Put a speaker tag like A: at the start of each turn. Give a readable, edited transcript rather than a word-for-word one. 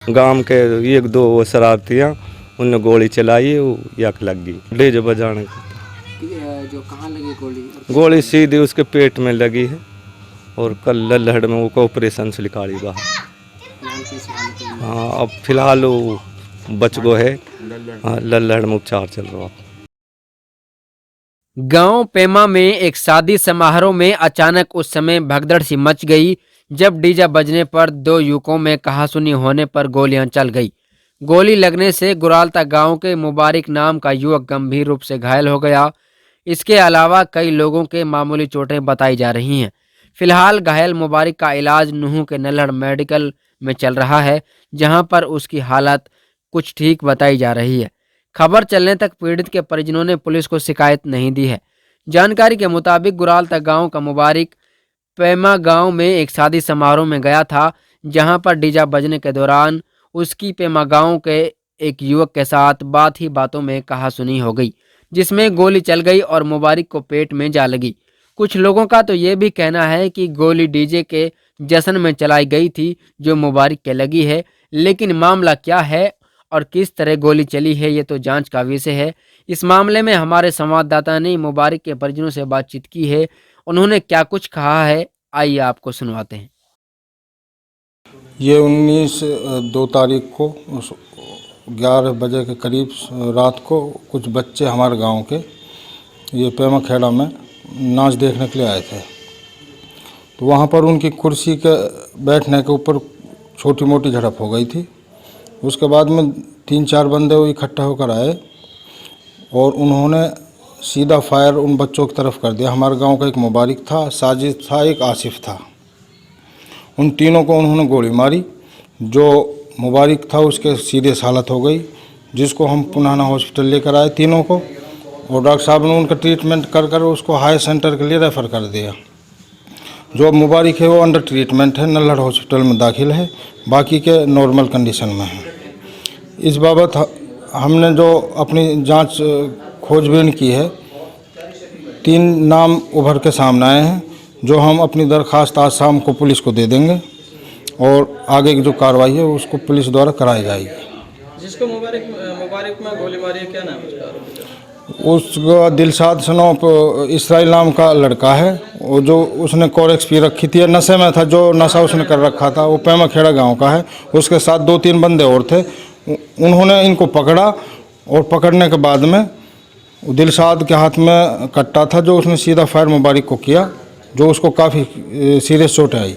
A: गांव के एक दो वो शरारतियाँ उनने गोली चलाई, वो यक लग गई डीजे बजाने
B: जो कहाँ लगी गोली?
A: गोली सीधी उसके पेट में लगी है और कल लल्लहड़ में वो ऑपरेशन से निकाली बाहर।
B: फिलहाल कैसी हालत है?
A: हाँ अब फिलहाल वो बच गो है। हाँ लल्लहड़ में उपचार चल रहा है।
C: गांव पेमा में एक शादी समारोह में अचानक उस समय भगदड़ सी मच गई जब डीजे बजने पर दो युवकों में कहासुनी होने पर गोलियां चल गई। गोली लगने से गुरालता गांव के मुबारिक नाम का युवक गंभीर रूप से घायल हो गया। इसके अलावा कई लोगों के मामूली चोटें बताई जा रही हैं। फिलहाल घायल मुबारिक का इलाज नूंह के नल्हड़ मेडिकल में चल रहा है, जहां पर उसकी हालत कुछ ठीक बताई जा रही है। खबर चलने तक पीड़ित के परिजनों ने पुलिस को शिकायत नहीं दी है। जानकारी के मुताबिक गुरालता गांव का मुबारिक पैमा गांव में एक शादी समारोह में गया था, जहां पर डीजे बजने के दौरान उसकी पैमा गांव के एक युवक के साथ बात ही बातों में कहासुनी हो गई, जिसमें गोली चल गई और मुबारिक को पेट में जा लगी। कुछ लोगों का तो ये भी कहना है कि गोली डीजे के जश्न में चलाई गई थी जो मुबारिक के लगी है, लेकिन मामला क्या है और किस तरह गोली चली है ये तो जांच का विषय है। इस मामले में हमारे संवाददाता ने मुबारिक के परिजनों से बातचीत की है। उन्होंने क्या कुछ कहा है, आइए आपको सुनवाते हैं।
D: ये 2 तारीख को 11 बजे के करीब रात को कुछ बच्चे हमारे गांव के ये पेमा खेड़ा में नाच देखने के लिए आए थे। तो वहाँ पर उनकी कुर्सी के बैठने के ऊपर छोटी मोटी झड़प हो गई थी। उसके बाद में 3-4 बंदे वो इकट्ठा होकर आए और उन्होंने सीधा फायर उन बच्चों की तरफ कर दिया। हमारे गांव का एक मुबारिक था, साजिद था, एक आसिफ था। उन तीनों को उन्होंने गोली मारी। जो मुबारिक था उसके सीरियस हालत हो गई, जिसको हम पुनाना हॉस्पिटल लेकर आए तीनों को, और डॉक्टर साहब ने उनका ट्रीटमेंट कर उसको हाई सेंटर के लिए रेफ़र कर दिया। जो मुबारिक है वो अंडर ट्रीटमेंट है, नल्हड़ हॉस्पिटल में दाखिल है, बाकी के नॉर्मल कंडीशन में है। इस बाबत हमने जो अपनी जांच खोजबीन की है, 3 नाम उभर के सामने आए हैं, जो हम अपनी दरख्वास्त आज शाम को पुलिस को दे देंगे और आगे की जो कार्रवाई है उसको पुलिस द्वारा कराई जाएगी।
B: जिसको मुबारिक में गोली मारी है, क्या नाम है
D: उसका? दिलशाद सनोप इसराइल नाम का लड़का है, वो जो उसने कोरेक्स पी रखी थी, नशे में था, जो नशा उसने कर रखा था। वो पैमा खेड़ा गाँव का है। उसके साथ 2-3 बंदे और थे। उन्होंने इनको पकड़ा और पकड़ने के बाद में दिलशाद के हाथ में कट्टा था, जो उसने सीधा फायर मुबारिक को किया, जो उसको काफ़ी सीरियस चोटें आई।